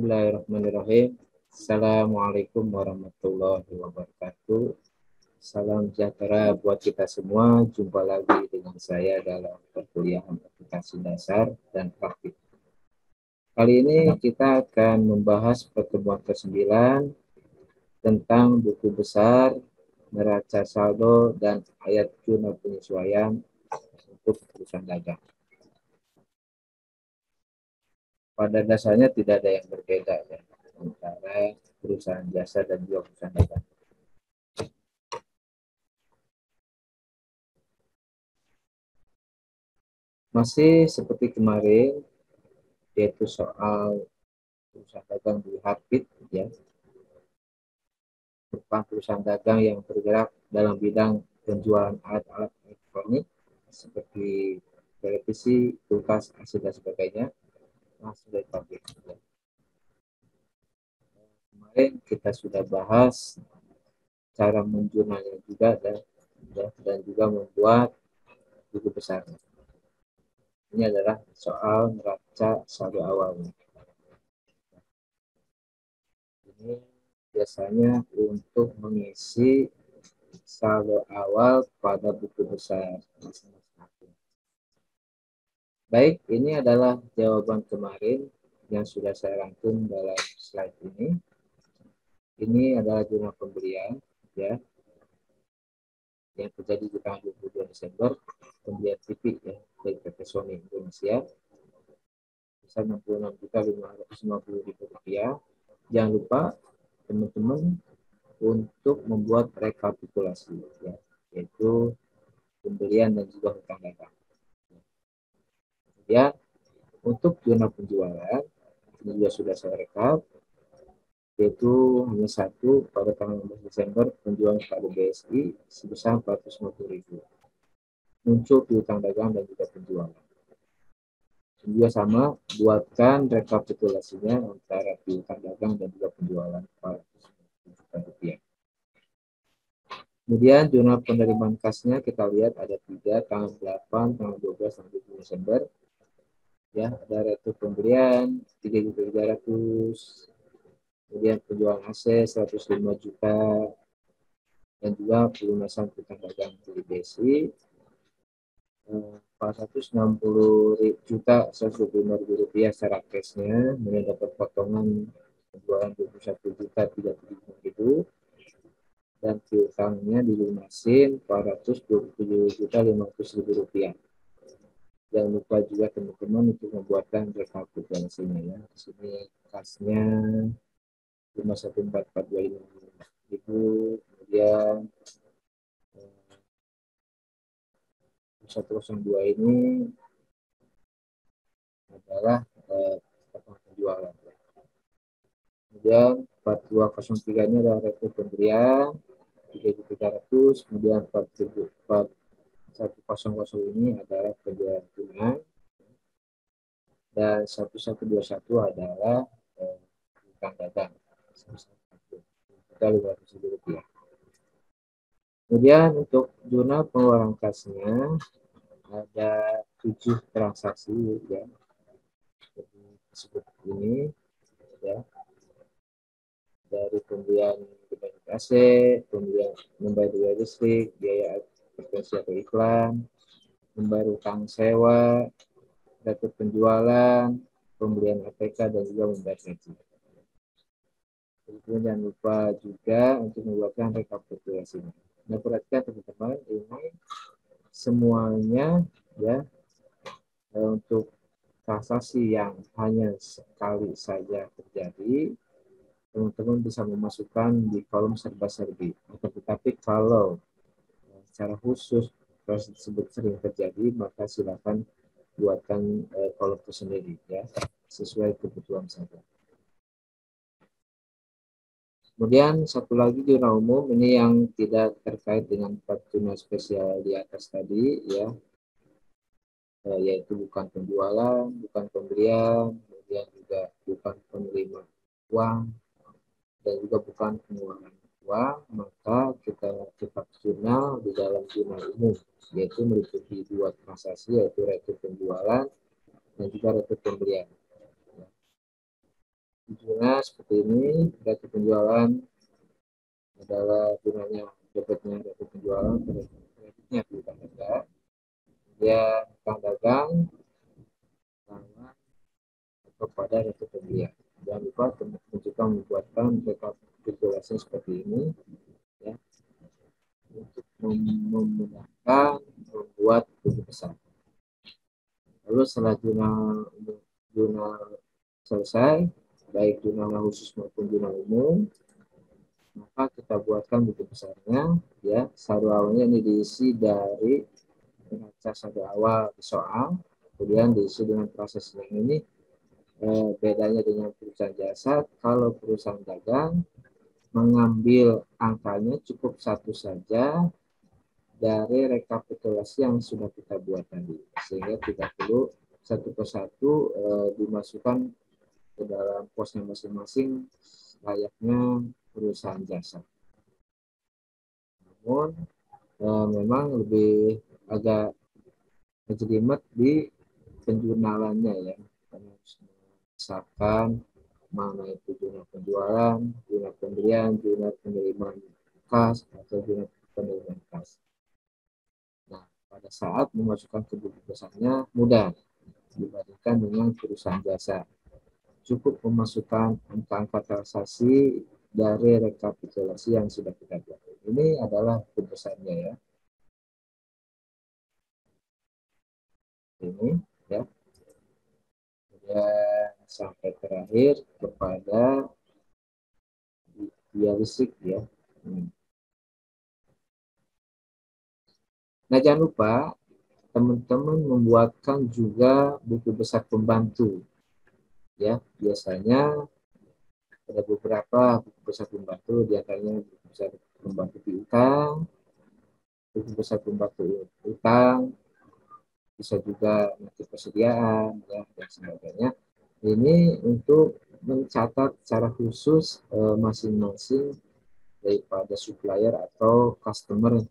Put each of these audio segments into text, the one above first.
Bismillahirrahmanirrahim. Assalamualaikum warahmatullahi wabarakatuh. Salam sejahtera buat kita semua. Jumpa lagi dengan saya dalam perkuliahan aplikasi dasar dan praktik. Kali ini kita akan membahas pertemuan ke-9 tentang buku besar, neraca saldo, dan ayat jurnal penyesuaian untuk perusahaan dagang. Pada dasarnya tidak ada yang berbeda ya, antara perusahaan jasa dan juga perusahaan dagang. Masih seperti kemarin, yaitu soal perusahaan dagang di Heartbeat ya, merupakan perusahaan dagang yang bergerak dalam bidang penjualan alat-alat elektronik seperti televisi, kulkas, AC dan sebagainya langsung dari pabrik. Kemarin kita sudah bahas cara menjurnalnya juga dan juga membuat buku besar. Ini adalah soal neraca saldo awal. Ini biasanya untuk mengisi saldo awal pada buku besar masing-masing. Baik, ini adalah jawaban kemarin yang sudah saya rangkum dalam slide ini. Ini adalah jurnal pembelian ya, yang terjadi di tanggal 22 Desember, pembelian TV ya dari PT Sony Indonesia sebesar Rp66.550.000. Jangan lupa teman-teman untuk membuat rekapitulasi ya, yaitu pembelian dan juga hutang dagang. Kemudian untuk jurnal penjualan ini juga sudah saya rekap, yaitu hanya satu pada tanggal 16 Desember penjualan pada BSI sebesar 450.000. Muncul di hutang dagang dan juga penjualan. Juga sama, buatkan rekapitulasinya antara piutang dagang dan juga penjualan Rp450.000. Kemudian jurnal penerimaan kasnya kita lihat ada 3, tanggal 8, tanggal 12, tanggal 17 Desember. Ya, ada retur pembelian 3.300.000, kemudian penjualan AC 105 juta, dan juga pelunasan piutang dagang di BSI 460.125.000 secara cashnya, kemudian dapat potongan penjualan 21.035.000 dan piutangnya dilunasin 427.500.000. Jangan lupa juga teman-teman untuk membuatkan rekapitulasinya ya. Di sini kasnya 514.425.000, kemudian 102 ini adalah penjualan. Kemudian 4203 ini adalah retur pembelian 3.300, kemudian 4100 ini adalah penjualan tunai, dan 1121 adalah hutang dagang Rp500.000. Kemudian untuk jurnal pengeluaran kasnya ada 7 transaksi ya, seperti ini ya, dari pembelian AC, pembelian membayar biaya listrik, biaya advertensi atau iklan, membayar utang sewa, retur penjualan, pembelian APK, dan juga membayar gaji. Kemudian jangan lupa juga untuk membuatkan rekapitulasinya. Nah, perhatikan teman-teman, ini semuanya ya untuk transaksi yang hanya sekali saja terjadi, teman-teman bisa memasukkan di kolom serba-serbi. Tetapi kalau secara khusus proses tersebut sering terjadi, maka silakan buatkan kolom tersendiri ya, sesuai kebutuhan saja. Kemudian satu lagi jurnal umum, ini yang tidak terkait dengan 4 jurnal spesial di atas tadi ya, yaitu bukan penjualan, bukan pembelian, kemudian juga bukan penerima uang, dan juga bukan pengeluaran uang, maka kita cetak jurnal di dalam jurnal umum, yaitu meliputi 2 transaksi, yaitu retur penjualan dan juga retur pembelian. Juna seperti ini, berarti penjualan adalah gunanya debitnya dari penjualan, kreditnya piutang dagang. Dia utang dagang sama kepada rekening pembelian. Jangan lupa teman-teman juga membuatkan rekapitulasi seperti ini ya, untuk memudahkan membuat keputusan. Lalu setelah jurnal selesai, baik jurnal khusus maupun jurnal umum, maka kita buatkan buku besarnya ya. Saldo awalnya ini diisi dari neraca saldo awal di soal, kemudian diisi dengan proses yang ini. Bedanya dengan perusahaan jasa, kalau perusahaan dagang mengambil angkanya cukup satu saja dari rekapitulasi yang sudah kita buat tadi, sehingga tidak perlu satu persatu dimasukkan ke dalam posnya masing-masing layaknya perusahaan jasa. Namun memang lebih agak kejelimet di penjurnalannya ya, karena harus misalkan mana itu jurnal penjualan, jurnal pembelian, jurnal penerimaan kas, atau jurnal penerimaan kas. Nah, pada saat memasukkan ke buku besarnya mudah dibandingkan dengan perusahaan jasa. Cukup memasukkan angka-angka transaksi dari rekapitulasi yang sudah kita buat. Ini adalah buku besarnya ya. Ini ya. Kemudian sampai terakhir kepada dialisik ya. Nah, jangan lupa teman-teman membuatkan juga buku besar pembantu ya. Biasanya ada beberapa buku besar pembantu, diantaranya buku besar pembantu piutang, buku besar pembantu utang, bisa juga nanti persediaan ya, dan sebagainya. Ini untuk mencatat secara khusus masing-masing daripada supplier atau customer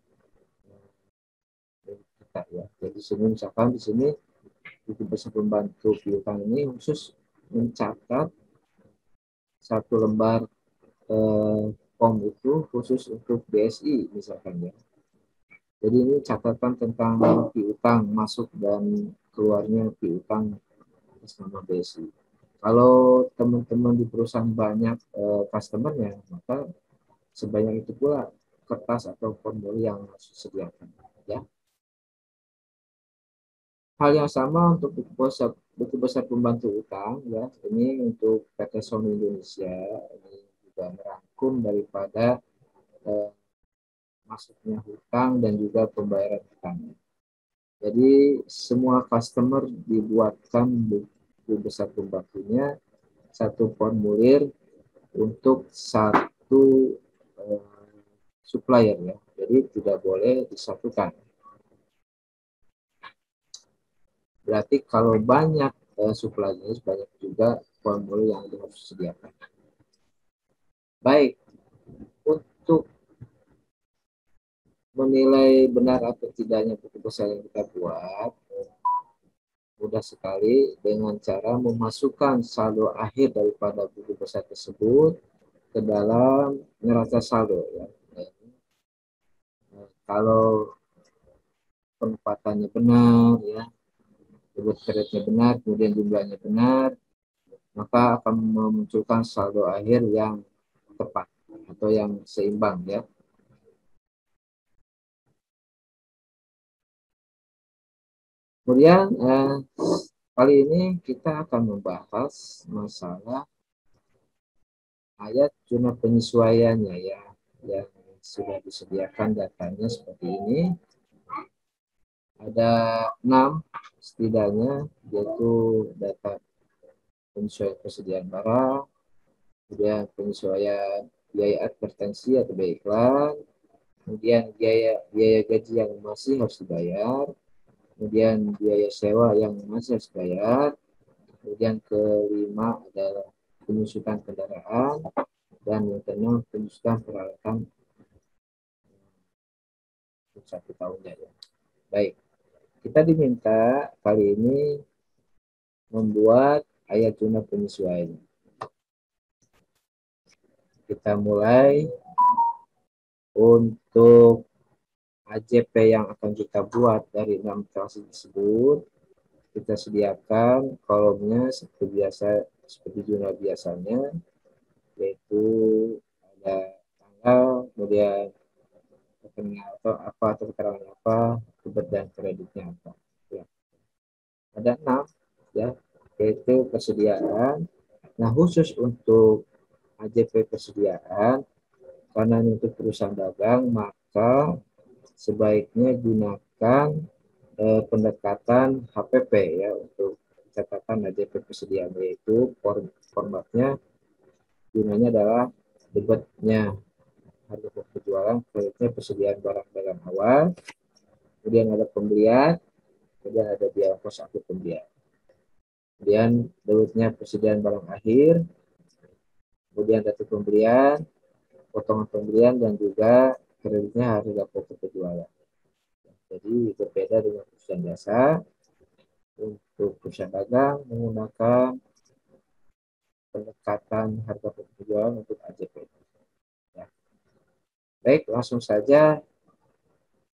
kita ya. Jadi sini misalkan di sini buku besar pembantu piutang ini khusus mencatat satu lembar form itu khusus untuk BSI misalkan ya. Jadi ini catatan tentang piutang masuk dan keluarnya piutang atas nama BSI. Kalau teman-teman di perusahaan banyak customer-nya, maka sebanyak itu pula kertas atau formulir yang harus disediakan. Ya. Hal yang sama untuk buku besar pembantu utang, ya. Ini untuk PT Sony Indonesia, ini juga merangkum daripada masuknya hutang dan juga pembayaran hutang. Jadi semua customer dibuatkan buku besar pembantunya satu formulir untuk satu supplier ya. Jadi tidak boleh disatukan. Berarti kalau banyak supplier, banyak juga formulir yang harus disediakan. Baik, untuk menilai benar atau tidaknya buku besar yang kita buat, mudah sekali dengan cara memasukkan saldo akhir daripada buku besar tersebut ke dalam neraca saldo ya. Kalau penempatannya benar ya, debit kreditnya benar, kemudian jumlahnya benar, maka akan memunculkan saldo akhir yang tepat atau yang seimbang ya. Kemudian kali ini kita akan membahas masalah ayat jurnal penyesuaiannya ya, yang sudah disediakan datanya seperti ini. Ada 6 setidaknya, yaitu data penyesuaian persediaan barang, kemudian penyesuaian biaya advertensi atau biaya iklan, kemudian biaya gaji yang masih harus dibayar, kemudian biaya sewa yang masih harus dibayar, kemudian kelima adalah penyusutan kendaraan, dan yang keenam penyusutan peralatan untuk 1 tahunnya ya. Baik, kita diminta kali ini membuat ayat jurnal penyesuaian. kita mulai. Untuk AJP yang akan kita buat dari 6 transaksi tersebut, kita sediakan kolomnya seperti biasa, seperti jurnal biasanya, yaitu ada tanggal, kemudian rekening atau apa, atau keterangan apa, debit dan kreditnya apa. Ya. Ada 6, ya, yaitu persediaan. Nah, khusus untuk AJP persediaan, karena ini untuk perusahaan dagang, maka sebaiknya gunakan pendekatan HPP ya untuk catatan AJP persediaan, yaitu formatnya gunanya adalah debitnya harga pokok penjualan, kreditnya persediaan barang dagang awal, kemudian ada pembelian, kemudian ada biaya ongkos akut pembelian, kemudian debitnya persediaan barang akhir, kemudian data pembelian, potongan pembelian, dan juga kreditnya harga pokok penjualan. Jadi berbeda dengan perusahaan jasa. Untuk perusahaan dagang menggunakan pendekatan harga pokok penjualan untuk AJP. Ya. Baik, langsung saja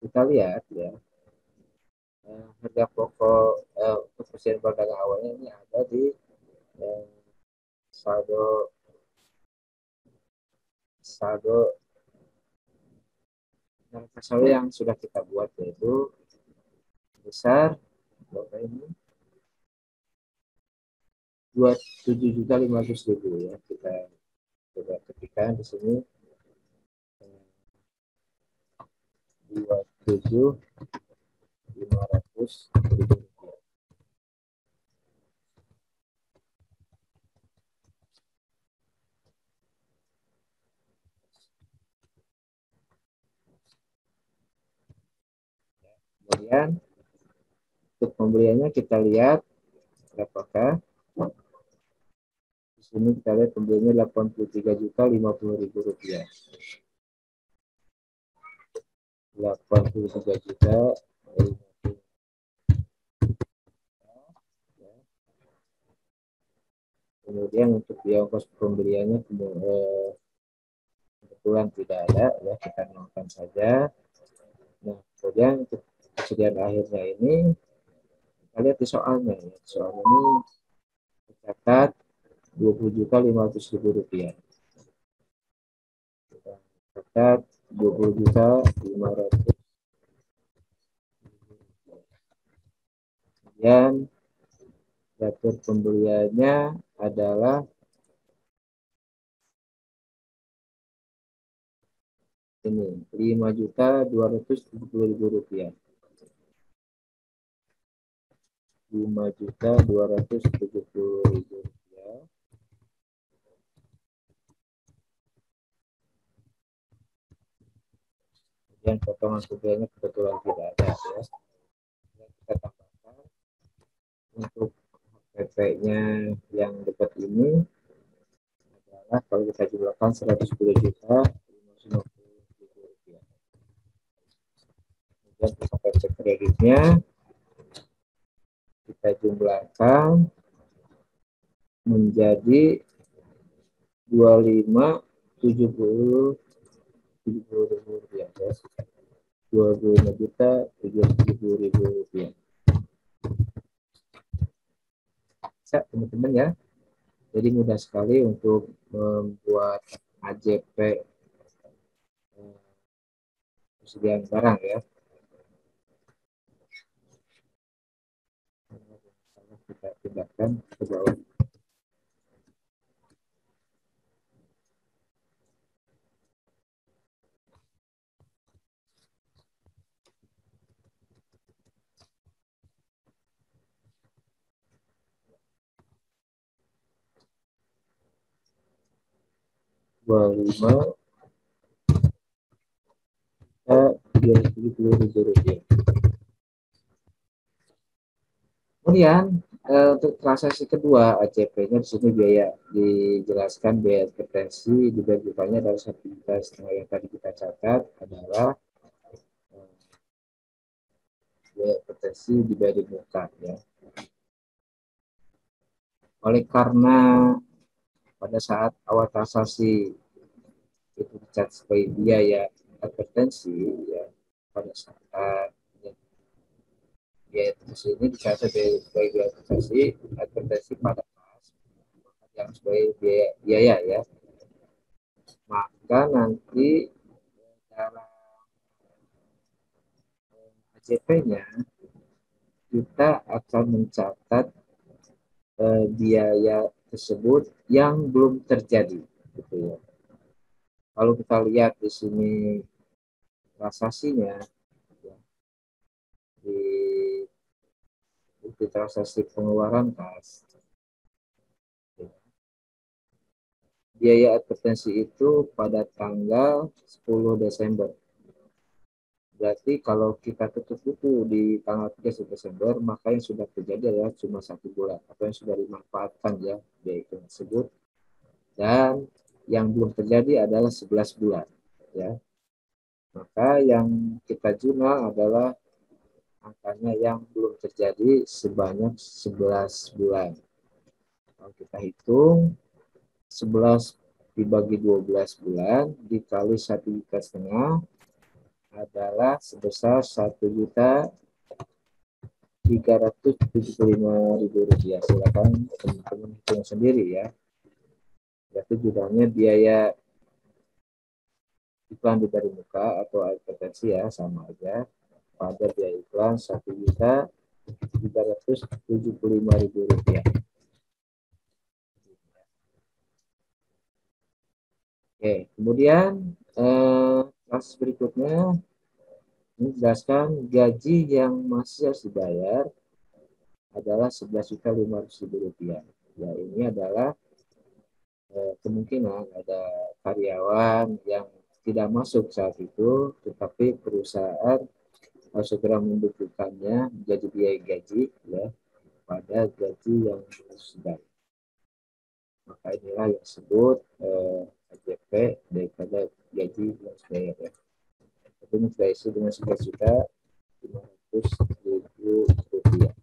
kita lihat ya. Harga pokok untuk persediaan barang dagang awalnya ini ada di saldo yang sudah kita buat, yaitu besar berapa ini 27.500.000 ya. Kita coba ketikkan di sini 27.500.000. Kemudian untuk pembeliannya kita lihat apakah di sini kita lihat pembeliannya 83.050.000 rupiah. 83 juta. Kemudian untuk biaya ongkos pembeliannya kebetulan tidak ada ya, kita nolkan saja. Nah, kemudian untuk persediaan akhirnya ini kita lihat di soalnya ya. Soal ini tercatat 20.500.000 rupiah. Kita catat 20.500. Kemudian daftar pembeliannya adalah ini 5.270.000 rupiah. 5.270.000 rupiah. Kemudian potongan pembeliannya kebetulan tidak ada ya. Kita tambahkan untuk PP-nya yang dekat ini adalah kalau kita jumlahkan 110.550.000 rupiah. Kemudian untuk PP kreditnya kita jumlahkan menjadi 25.70.000 rupiah ya. 25.070.000 rupiah. Bisa teman-teman ya. Jadi mudah sekali untuk membuat AJP persediaan barang ya. Kita pindahkan ke bawah. Rp25.370.000. Kemudian untuk transaksi kedua ACP-nya di sini biaya dijelaskan biaya advertensi dibagi-baginya dari 1,5 juta yang tadi kita catat adalah biaya advertensi dibagi muka ya. Oleh karena pada saat awal transaksi dicatat sebagai biaya advertensi ya pada saat ya, biaya advertensi ini dicatat sebagai biaya advertensi pada pas yang sebagai biaya ya, maka nanti dalam AJP-nya kita akan mencatat biaya tersebut yang belum terjadi gitu ya. Kalau kita lihat di sini transaksinya ya, di transaksi pengeluaran kas ya, biaya advertensi itu pada tanggal 10 Desember. Berarti kalau kita tutup buku di tanggal 3 Desember, maka yang sudah terjadi adalah cuma 1 bulan, atau yang sudah dimanfaatkan ya biaya itu tersebut. Dan yang belum terjadi adalah 11 bulan. Ya. Maka yang kita jurnal adalah angkanya yang belum terjadi sebanyak 11 bulan. Kalau kita hitung, 11 dibagi 12 bulan dikali 1,5 juta adalah sebesar 1.375.000 rupiah. Silakan teman-teman hitung sendiri ya. Berarti judulnya biaya iklan di dari muka atau advertensi ya sama aja pada biaya iklan 1.375.000 rupiah. Oke, kemudian kasus berikutnya menjelaskan gaji yang masih harus dibayar adalah 11.500.000 rupiah. Ya, ini adalah kemungkinan ada karyawan yang tidak masuk saat itu, tetapi perusahaan harus segera membukukannya menjadi biaya gaji ya pada gaji yang harus dibayar. Maka inilah yang disebut AJP daripada gaji yang harus dibayar ya. Itu sudah isi dengan 11.500.000 rupiah.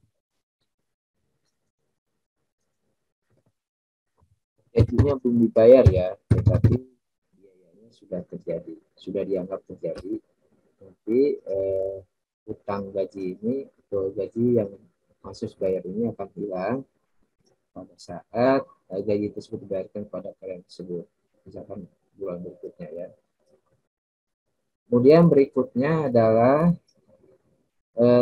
Gajinya belum dibayar ya, tetapi biayanya sudah terjadi, sudah dianggap terjadi. Nanti utang gaji ini atau gaji yang masuk bayar ini akan hilang pada saat gaji tersebut dibayarkan pada karyawan tersebut, misalkan bulan berikutnya ya. Kemudian berikutnya adalah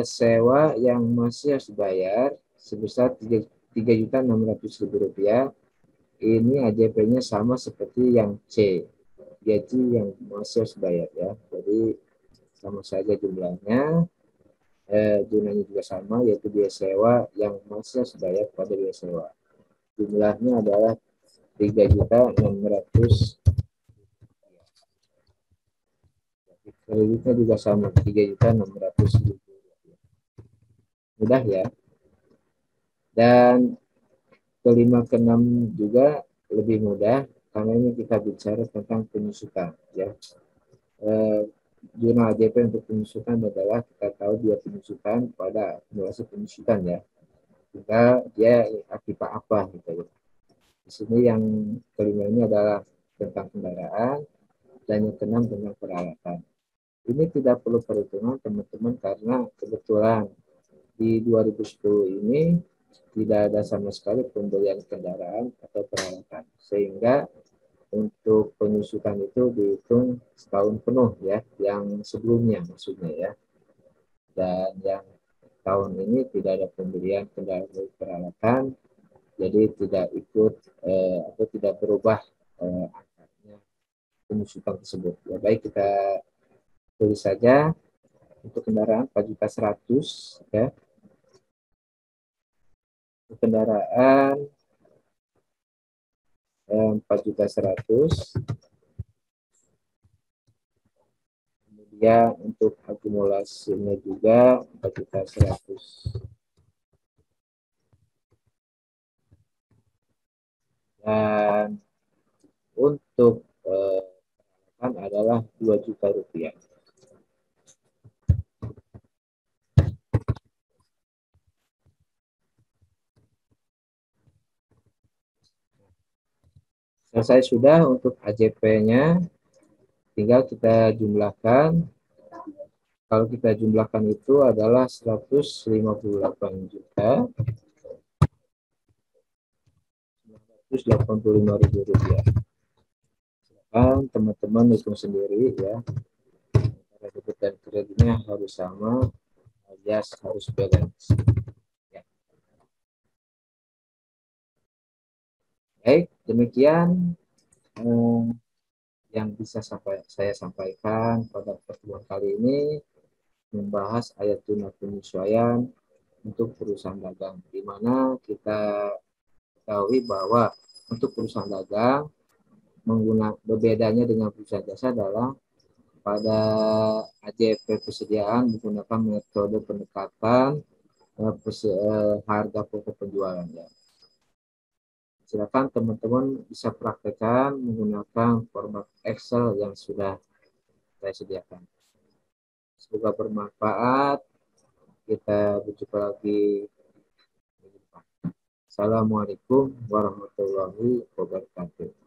sewa yang masih harus dibayar sebesar 3.600.000 rupiah. Ini AJP-nya sama seperti yang C, gaji yang masih harus dibayar ya. Jadi sama saja jumlahnya, jumlahnya juga sama, yaitu biaya sewa yang masih harus dibayar pada biaya sewa. Jumlahnya adalah 3.600.000. Kreditnya juga sama, 3.600.000. Mudah ya. Dan kelima keenam juga lebih mudah karena ini kita bicara tentang penyusutan ya. Jurnal AJP untuk penyusutan adalah kita tahu dia penyusutan pada akumulasi penyusutan ya. Kita dia akibat apa gitu ya. Di sini yang kelima ini adalah tentang kendaraan dan yang keenam tentang peralatan. Ini tidak perlu perhitungan teman-teman karena kebetulan di 2010 ini tidak ada sama sekali pembelian kendaraan atau peralatan, sehingga untuk penyusutan itu dihitung setahun penuh ya, yang sebelumnya maksudnya ya. Dan yang tahun ini tidak ada pembelian kendaraan dan peralatan, jadi tidak ikut atau tidak berubah angkanya penyusutan tersebut. Ya, baik kita tulis saja untuk kendaraan 4.100.000 ya. Untuk kendaraan 4.100.000. Kemudian untuk akumulasinya juga 4.100.000. Dan untuk kan adalah 2 juta rupiah. Selesai sudah untuk AJP-nya. tinggal kita jumlahkan. Kalau kita jumlahkan itu adalah 158.985.000 rupiah. Silakan teman-teman hitung sendiri ya. Antara debit dan kreditnya harus sama, alias harus balance. Ya. Baik, demikian yang bisa saya sampaikan pada pertemuan kali ini, membahas ayat tuna penyesuaian untuk perusahaan dagang, di mana kita ketahui bahwa untuk perusahaan dagang berbedanya dengan perusahaan jasa adalah pada AJP persediaan menggunakan metode pendekatan harga pokok penjualan ya. Silakan teman-teman bisa praktekkan menggunakan format Excel yang sudah saya sediakan. Semoga bermanfaat. Kita berjumpa lagi. Assalamualaikum warahmatullahi wabarakatuh.